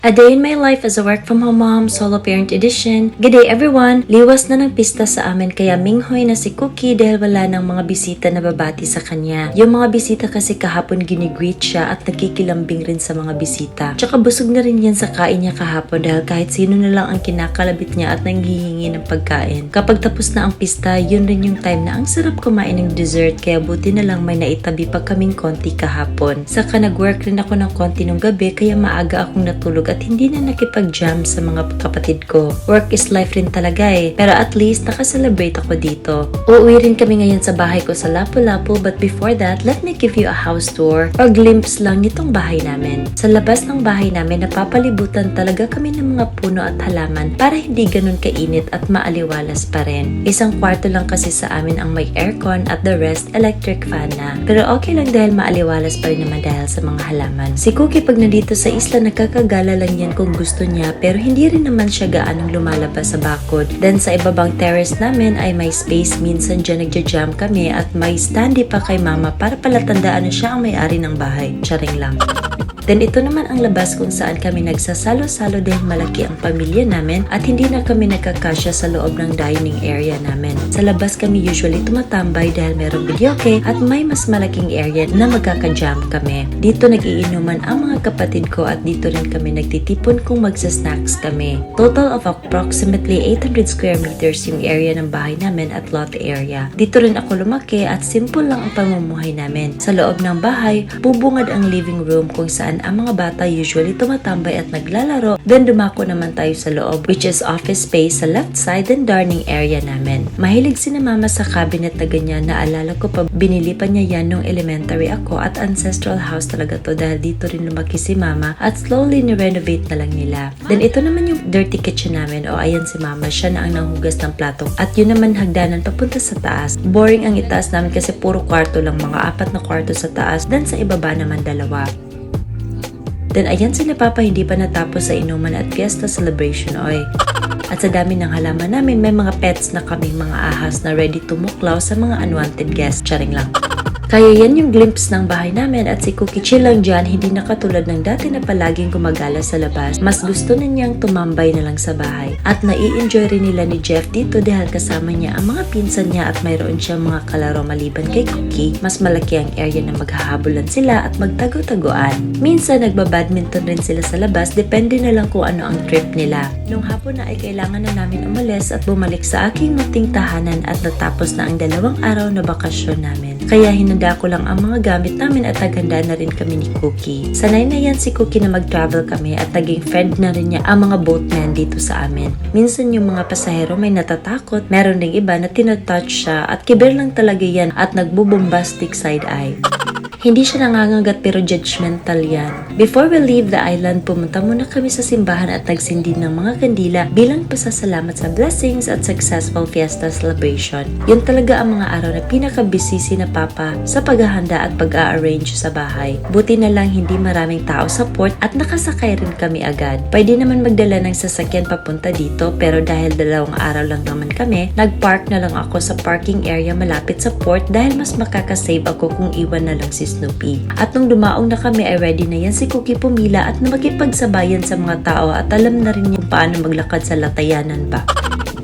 A Day in My Life as a Work From Home Mom, Solo Parent Edition. Good day everyone! Liwas na ng pista sa amin kaya minghoy na si Cookie dahil wala ng mga bisita na babati sa kanya. Yung mga bisita kasi kahapon ginigreet siya at nagkikilambing rin sa mga bisita. Tsaka busog na rin yan sa kain niya kahapon dahil kahit sino na lang ang kinakalabit niya at nanghihingi ng pagkain. Kapag tapos na ang pista, yun rin yung time na ang sarap kumain ng dessert kaya buti na lang may naitabi pa kaming konti kahapon. Saka nag-work rin ako ng konti nung gabi kaya maaga akong natulog at hindi na nakipag-jam sa mga kapatid ko. Work is life rin talaga eh. Pero at least nakaselebrate ako dito. Uuwi rin kami ngayon sa bahay ko sa Lapu-Lapu but before that, let me give you a house tour or glimpse lang nitong bahay namin. Sa labas ng bahay namin, napapalibutan talaga kami ng mga puno at halaman para hindi ganun kainit at maaliwalas pa rin. Isang kwarto lang kasi sa amin ang may aircon at the rest electric fan na. Pero okay lang dahil maaliwalas pa rin naman dahil sa mga halaman. Si Cookie pag nandito sa isla nakakagala lang yan kung gusto niya pero hindi rin naman siya gaanong lumalabas sa bakod. Then sa ibabang terrace namin ay may space, minsan dyan nagja-jam kami at may standee pa kay mama para palatandaan na siya ang may-ari ng bahay. Charing lang. Then ito naman ang labas kung saan kami nagsasalo-salo dahil malaki ang pamilya namin at hindi na kami nagkakasya sa loob ng dining area namin. Sa labas kami usually tumatambay dahil merong videoke at may mas malaking area na magkaka-jam kami. Dito nag-iinuman ang mga kapatid ko at dito rin kami nagtitipon kung magsa-snacks kami. Total of approximately 800 square meters yung area ng bahay namin at lot area. Dito rin ako lumaki at simple lang ang pamumuhay namin. Sa loob ng bahay, bubungad ang living room kung saan ang mga bata usually tumatambay at naglalaro. Then dumako naman tayo sa loob which is office space sa left side and dining area namin. Mahilig si na mama sa cabinet na ganyan. Naalala ko pa binili pa niya yan nung elementary ako at ancestral house talaga to dahil dito rin lumaki si mama at slowly ni-renovate na lang nila. Then ito naman yung dirty kitchen namin. O ayan si mama, siya na ang nanghugas ng plato at yun naman hagdanan papunta sa taas. Boring ang itaas namin kasi puro kwarto lang, mga 4 na kwarto sa taas then sa ibaba naman 2. Then ayan sila papa hindi pa natapos sa inuman at fiesta celebration oy. At sa dami ng halaman namin may mga pets na kaming mga ahas na ready to muklaw sa mga unwanted guests. Charing lang. Kaya yan yung glimpse ng bahay namin at si Cookie chill lang dyan, hindi na katulad ng dati na palaging gumagala sa labas. Mas gusto na niyang tumambay na lang sa bahay. At nai-enjoy rin nila ni Jeff dito dahil kasama niya ang mga pinsan niya at mayroon siyang mga kalaro maliban kay Cookie. Mas malaki ang area na maghahabulan sila at magtago-taguan. Minsan nagbabadminton rin sila sa labas, depende na lang kung ano ang trip nila. Nung hapon na ay kailangan na namin umalis at bumalik sa aking munting tahanan at natapos na ang 2 araw na bakasyon namin. Kaya hinanda ko lang ang mga gamit namin at naghanda na rin kami ni Cookie. Sanay na yan si Cookie na mag-travel kami at naging friend na rin niya ang mga boatmen dito sa amin. Minsan yung mga pasahero may natatakot, meron ding iba na tinatouch siya at kiber lang talaga yan at nagbubombastic side eye. Hindi siya nangangagat pero judgmental yan. Before we leave the island, pumunta muna kami sa simbahan at nagsindi ng mga kandila bilang pasasalamat sa blessings at successful fiesta celebration. Yun talaga ang mga araw na pinaka-busy si na papa sa paghahanda at pag-a-arrange sa bahay. Buti na lang hindi maraming tao sa port at nakasakay rin kami agad. Pwede naman magdala ng sasakyan papunta dito pero dahil 2 araw lang naman kami, nag-park na lang ako sa parking area malapit sa port dahil mas makakasave ako kung iwan na lang si Snoopy. At nung dumaong na kami ay ready na yan si Cookie pumila at makipagsabayan sa mga tao at alam na rin yung paano maglakad sa latayanan ba.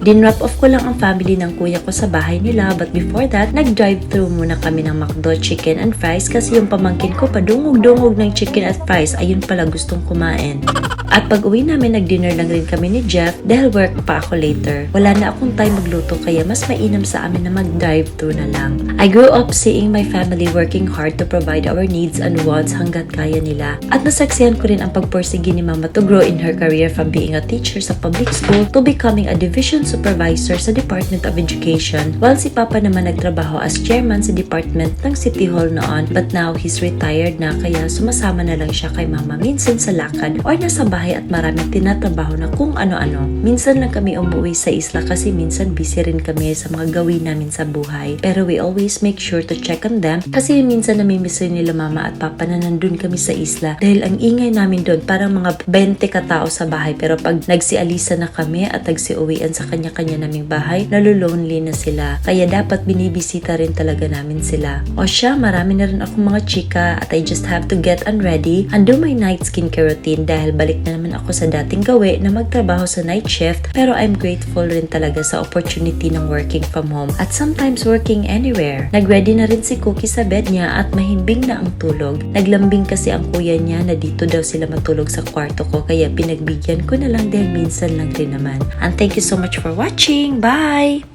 Din-wrap off ko lang ang family ng kuya ko sa bahay nila but before that, nag-drive-thru muna kami ng McDo chicken and fries kasi yung pamangkin ko padungog-dungog ng chicken at fries ayun pala gustong kumain. At pag uwi namin, nag-dinner lang rin kami ni Jeff dahil work pa ako later. Wala na akong time magluto kaya mas mainam sa amin na mag-drive-thru na lang. I grew up seeing my family working hard to provide our needs and wants hanggat kaya nila. At nasaksihan ko rin ang pagpursige ni mama to grow in her career from being a teacher sa public school to becoming a division supervisor sa Department of Education while si papa naman nagtrabaho as chairman sa department ng City Hall noon but now he's retired na kaya sumasama na lang siya kay mama minsan sa lakad or nasa bahay at maraming tinatrabaho na kung ano-ano. Minsan lang kami umuwi sa isla kasi minsan busy rin kami sa mga gawin namin sa buhay. Pero we always make sure to check on them kasi minsan namimiss rin nila mama at papa na nandun kami sa isla dahil ang ingay namin doon parang mga 20 katao sa bahay pero pag nagsialisa na kami at nagsiuwian sa kanya kanya-kanya naming bahay, nalulonely na sila. Kaya dapat binibisita rin talaga namin sila. O siya, marami na rin akong mga chika at I just have to get unready and do my night skincare routine dahil balik na naman ako sa dating gawi na magtrabaho sa night shift, pero I'm grateful rin talaga sa opportunity ng working from home at sometimes working anywhere. Nagready na rin si Cookie sa bed niya at mahimbing na ang tulog. Naglambing kasi ang kuya niya na dito daw sila matulog sa kwarto ko kaya pinagbigyan ko na lang dahil minsan lang din naman. And thank you so much for watching. Bye!